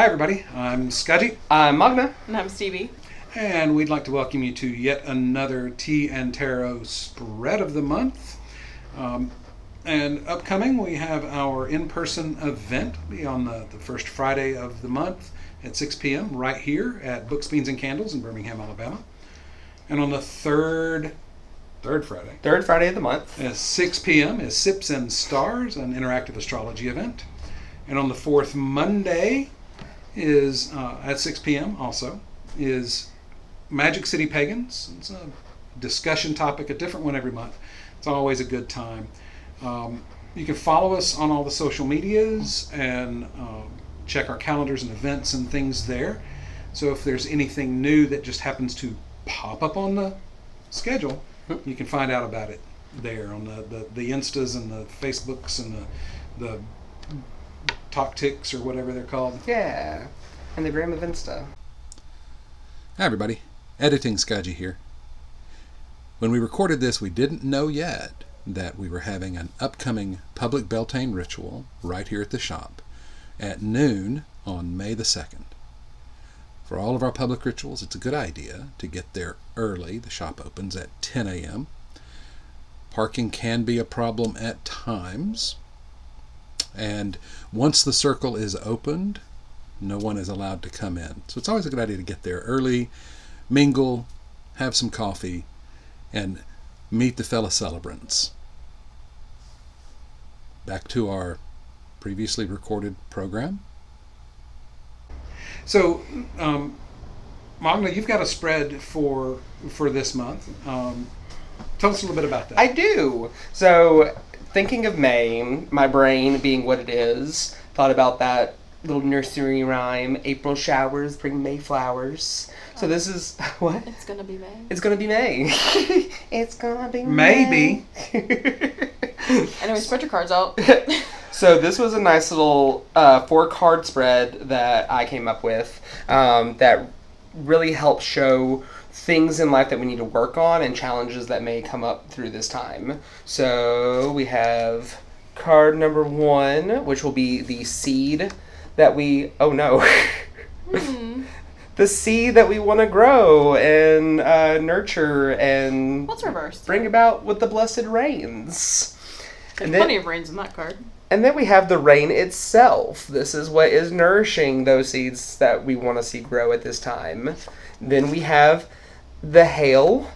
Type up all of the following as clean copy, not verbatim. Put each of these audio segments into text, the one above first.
Hi everybody, I'm Scudgy, I'm Mogna. And I'm Stevie. and we'd like to welcome you to yet another Tea and Tarot Spread of the Month. And upcoming, we have our in-person event be on the first Friday of the month at 6 p.m. right here at Books, Beans, and Candles in Birmingham, Alabama. And on the third Friday. Third Friday of the month. At 6 p.m. is Sips and Stars, an interactive astrology event. And on the fourth Monday is, at 6 p.m. also, is Magic City Pagans. It's a discussion topic, a different one every month. It's always a good time. You can follow us on all the social medias and check our calendars and events and things there. So if there's anything new that just happens to pop up on the schedule, you can find out about it there on the Instas and the Facebooks and the Talk Ticks or whatever they're called. Yeah. And the Gram of Insta. Hi everybody, Editing Scudgy here. When we recorded this, we didn't know yet that we were having an upcoming public Beltane ritual right here at the shop at noon on May the 2nd. For all of our public rituals, it's a good idea to get there early. The shop opens at 10 a.m. Parking can be a problem at times. And once the circle is opened, no one is allowed to come in. So it's always a good idea to get there early, mingle, have some coffee, and meet the fellow celebrants. Back to our previously recorded program. So, Mogna, you've got a spread for this month. Tell us a little bit about that. I do. So, thinking of May, my brain being what it is, thought about that little nursery rhyme, April showers bring May flowers. So this is, what? It's gonna be May. It's gonna be May. It's gonna be Maybe. May. Anyway, spread your cards out. So this was a nice little 4-card spread that I came up with that really helps show things in life that we need to work on and challenges that may come up through this time. So we have card number 1, which will be the seed that we... Oh no. The seed that we want to grow and nurture and... What's reversed? Bring about with the blessed rains. There's plenty of rains in that card. And then we have the rain itself. This is what is nourishing those seeds that we want to see grow at this time. Then we have the hail,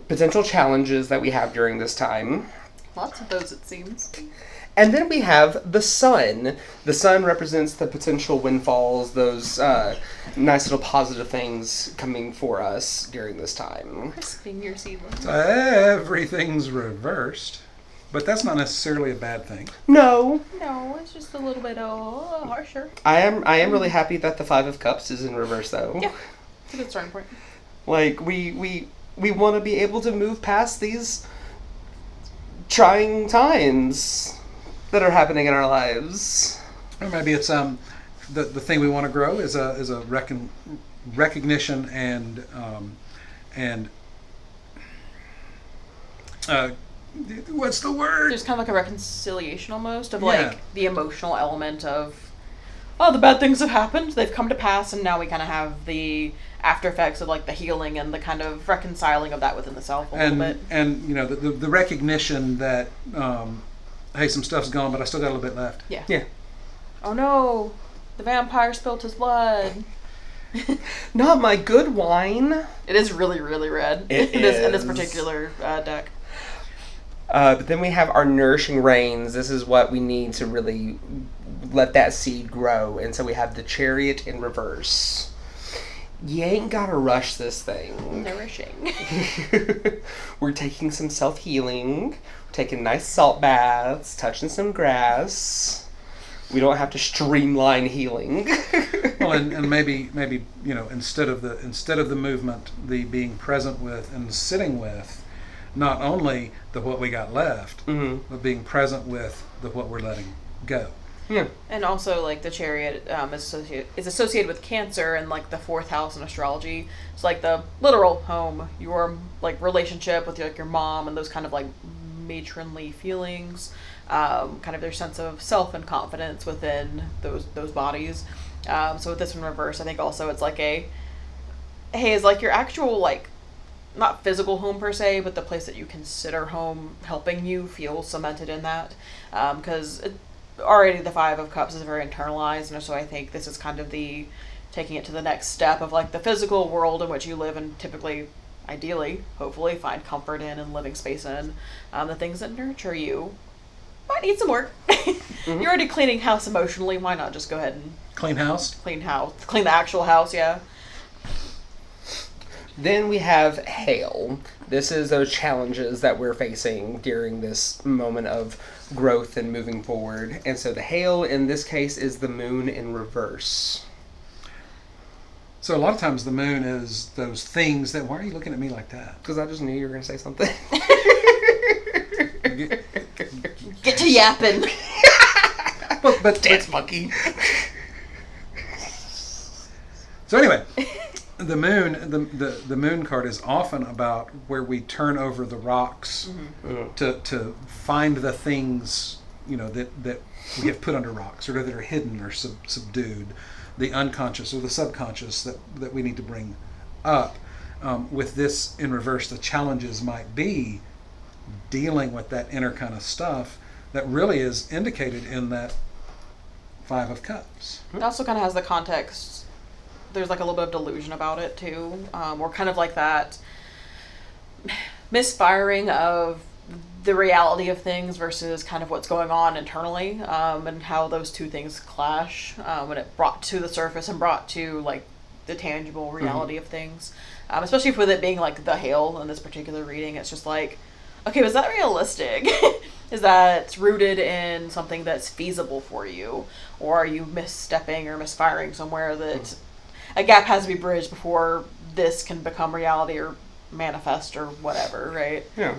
potential challenges that we have during this time. Lots of those, it seems. And then we have the sun. The sun represents the potential windfalls, those nice little positive things coming for us during this time. Crisping your seedlings. So everything's reversed, but that's not necessarily a bad thing. No. No, it's just a little bit harsher. I am really happy that the 5 of Cups is in reverse, though. Yeah, it's a good starting point. Like, we want to be able to move past these trying times that are happening in our lives. Or maybe it's the thing we want to grow is a recognition and what's the word? There's kind of like a reconciliation almost of like the emotional element of, oh, the bad things have happened, they've come to pass, and now we kind of have the after effects of like the healing and the kind of reconciling of that within the self a little bit. And you know the recognition that hey, some stuff's gone, but I still got a little bit left. Yeah. Yeah. Oh no, the vampire spilled his blood. Not my good wine. It is really, really red It in this is. particular deck. But then we have our nourishing rains. This is what we need to really let that seed grow. And so we have the Chariot in reverse. You ain't gotta rush this thing. Nourishing. We're taking some self-healing. We're taking nice salt baths, touching some grass. We don't have to streamline healing. Well, and maybe you know instead of the movement, the being present with and sitting with, not only the what we got left, but being present with the what we're letting go. Yeah. And also, like, the Chariot is associated with Cancer and, like, the 4th house in astrology. It's like the literal home, your, like, relationship with, like, your mom and those kind of, like, matronly feelings, kind of their sense of self and confidence within those bodies. So with this one reverse, I think also it's like is like your actual, like, not physical home per se, but the place that you consider home helping you feel cemented in that. Because already the Five of Cups is very internalized, and so I think this is kind of the taking it to the next step of, like, the physical world in which you live and typically, ideally, hopefully, find comfort in and living space in. The things that nurture you might need some work. You're already cleaning house emotionally. Why not just go ahead and Clean house. clean the actual house? Yeah. Then we have hail. This is those challenges that we're facing during this moment of growth and moving forward. And so the hail in this case is the moon in reverse. So a lot of times the moon is those things that. Why are you looking at me like that? Because I just knew you were going to say something. Get to yapping. But dance monkey. So anyway, the moon, the moon card is often about where we turn over the rocks to find the things, that we have put under rocks, or that are hidden or subdued, the unconscious or the subconscious that we need to bring up. With this in reverse, the challenges might be dealing with that inner kind of stuff that really is indicated in that Five of Cups. It also kind of has the context. There's like a little bit of delusion about it too, or kind of like that misfiring of the reality of things versus kind of what's going on internally, and how those two things clash when it brought to the surface and brought to, like, the tangible reality of things. Especially with it being like the hail in this particular reading, it's just like, okay, was that realistic? Is that rooted in something that's feasible for you, or are you misstepping or misfiring somewhere that a gap has to be bridged before this can become reality or manifest or whatever, right? Yeah.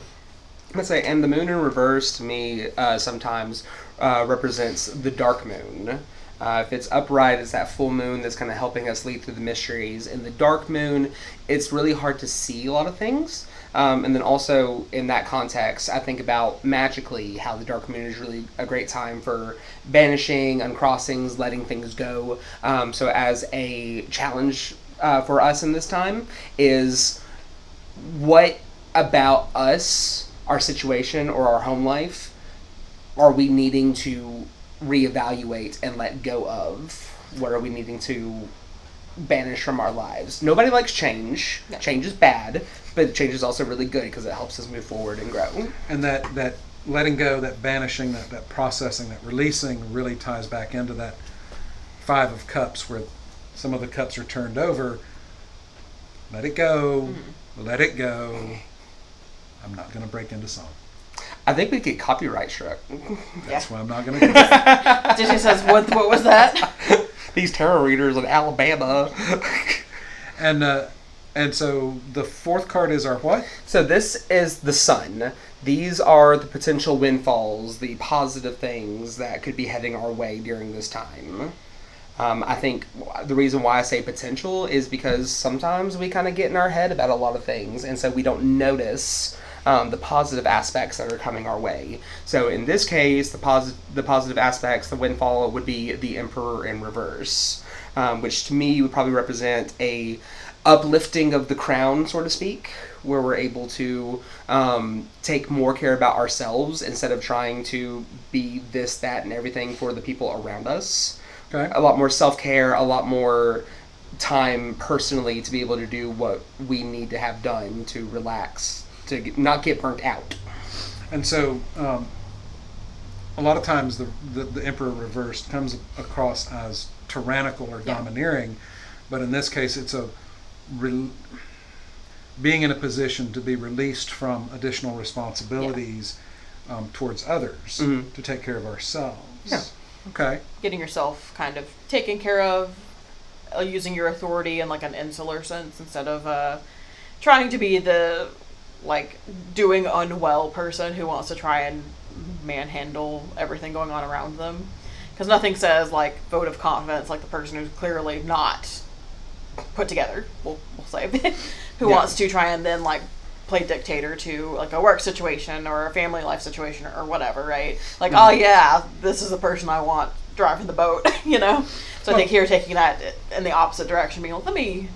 Let's say, and the moon in reverse to me sometimes represents the dark moon. If it's upright, it's that full moon that's kind of helping us lead through the mysteries. In the dark moon, it's really hard to see a lot of things. And then also in that context, I think about magically how the dark moon is really a great time for banishing, uncrossings, letting things go. So as a challenge for us in this time is, what about us, our situation or our home life, are we needing to reevaluate and let go of? What are we needing to banish from our lives? Nobody likes change. Yeah. Change is bad, but change is also really good because it helps us move forward and grow. And that letting go, that banishing, that processing, that releasing really ties back into that Five of Cups, where some of the cups are turned over. Let it go. Let it go. I'm not going to break into song. I think we get copyright struck. That's why I'm not going to do that. Disney says, what was that? These tarot readers in Alabama. And so the fourth card is our what? So this is the sun. These are the potential windfalls, the positive things that could be heading our way during this time. I think the reason why I say potential is because sometimes we kind of get in our head about a lot of things, and so we don't notice the positive aspects that are coming our way. So in this case, the positive aspects, the windfall, would be the Emperor in reverse, which to me would probably represent a uplifting of the crown, so to speak, where we're able to take more care about ourselves instead of trying to be this, that, and everything for the people around us. Okay. A lot more self-care, a lot more time personally to be able to do what we need to have done to relax, to not get burnt out. And so a lot of times the Emperor reversed comes across as tyrannical or domineering, but in this case it's being in a position to be released from additional responsibilities towards others, to take care of ourselves. Yeah. Okay. Getting yourself kind of taken care of, using your authority in like an insular sense instead of trying to be the, like, doing unwell person who wants to try and manhandle everything going on around them. Because nothing says, like, vote of confidence like the person who's clearly not put together, we'll say, who wants to try and then, like, play dictator to, like, a work situation or a family life situation or whatever, right? Like, oh yeah, this is the person I want driving the boat, So I think here taking that in the opposite direction, being like, let me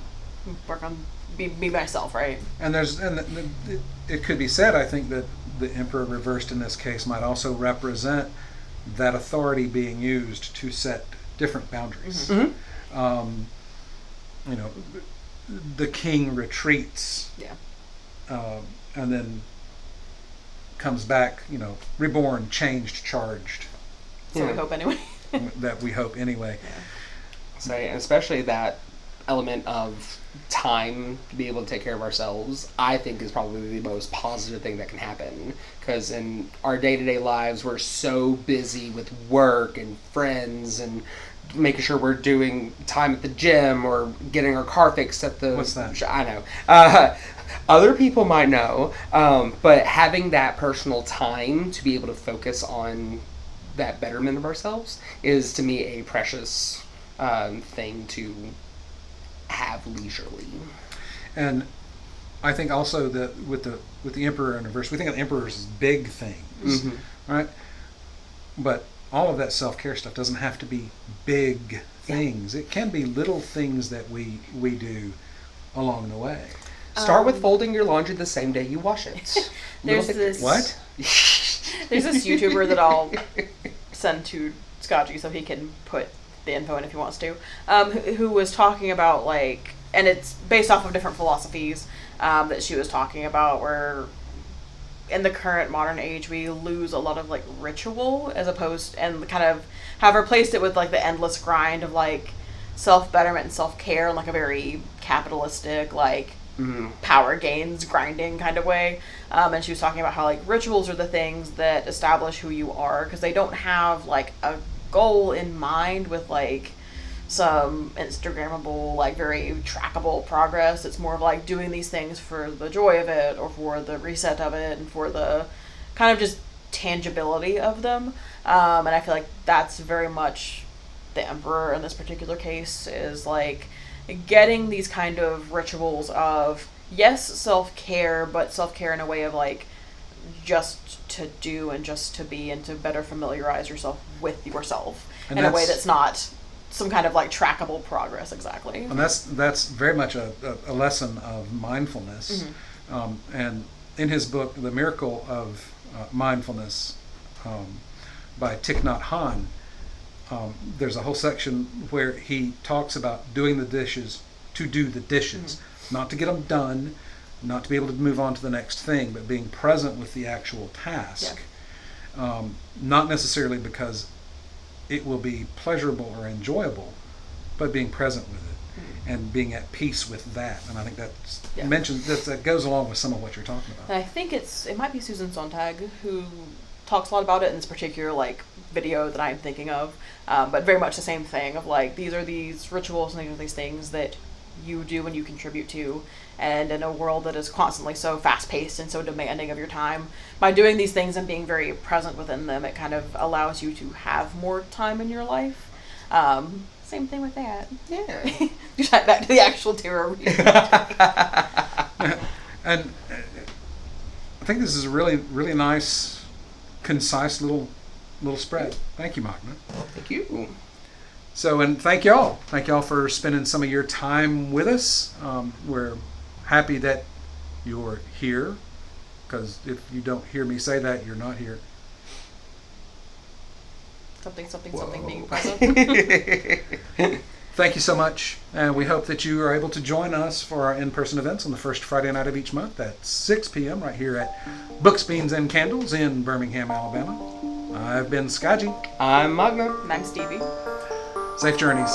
work on be myself, right? And it could be said, I think, that the emperor reversed in this case might also represent that authority being used to set different boundaries. Mm-hmm. The king retreats, and then comes back, reborn, changed, charged. So we hope anyway. That we hope anyway. Yeah. So, and especially that element of time to be able to take care of ourselves, I think is probably the most positive thing that can happen. Because in our day-to-day lives, we're so busy with work and friends and making sure we're doing time at the gym or getting our car fixed at the... What's that? I know. Other people might know, but having that personal time to be able to focus on that betterment of ourselves is, to me, a precious thing to have leisurely. And I think also that with the emperor in reverse, we think of the emperors as big things, right? But all of that self-care stuff doesn't have to be big things. It can be little things that we do along the way. Start with folding your laundry the same day you wash it. There's this What? There's this YouTuber that I'll send to Scotchy so he can put the info in if he wants to, who was talking about, and it's based off of different philosophies that she was talking about, where in the current modern age we lose a lot of ritual and kind of have replaced it with the endless grind of self-betterment and self-care in a very capitalistic power gains grinding kind of way. And she was talking about how rituals are the things that establish who you are, because they don't have a goal in mind with some Instagrammable very trackable progress. It's more of doing these things for the joy of it, or for the reset of it, and for the kind of just tangibility of them. And I feel that's very much the emperor in this particular case, is getting these kind of rituals of, yes, self-care, but self-care in a way of just to do and just to be, and to better familiarize yourself with yourself in a way that's not some kind of trackable progress exactly. And that's very much a lesson of mindfulness. And in his book, The Miracle of Mindfulness, by Thich Nhat Hanh, there's a whole section where he talks about doing the dishes to do the dishes, not to get them done, not to be able to move on to the next thing, but being present with the actual task. Not necessarily because it will be pleasurable or enjoyable, but being present with it and being at peace with that. And I think that goes along with some of what you're talking about. And I think it might be Susan Sontag who talks a lot about it in this particular video that I'm thinking of, but very much the same thing of these are these rituals and these are these things that you do and you contribute to, and in a world that is constantly so fast-paced and so demanding of your time, by doing these things and being very present within them, it kind of allows you to have more time in your life. Same thing with that. Yeah. Just back to the actual tarot reading. And I think this is a really, really nice, concise little spread. Thank you, Mogna. Thank you. So, and thank y'all. Thank y'all for spending some of your time with us. We're happy that you're here, because if you don't hear me say that, you're not here. Something being present. Thank you so much. And we hope that you are able to join us for our in-person events on the first Friday night of each month at 6 p.m. right here at Books, Beans, and Candles in Birmingham, Alabama. I've been Skaji. I'm Mogna. And I'm Stevie. Safe journeys.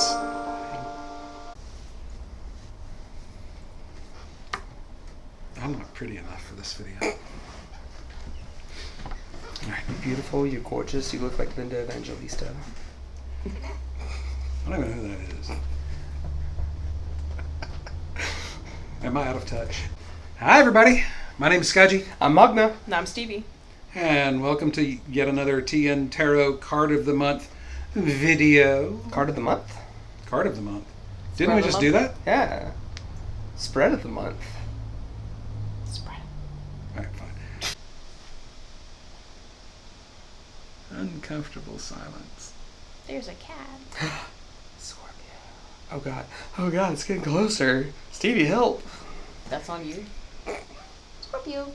I'm not pretty enough for this video. You're beautiful, you're gorgeous, you look like Linda Evangelista. I don't even know who that is. Am I out of touch? Hi, everybody. My name is Skaji. I'm Mogna. And I'm Stevie. And welcome to yet another TN Tarot Card of the Month video. Card of the month? Card of the Month. Didn't we just do that? Yeah. Spread of the month. Spread. All right, fine. Uncomfortable silence. There's a cat. Scorpio. Oh god. Oh god, it's getting closer. Stevie, help. That's on you. Scorpio.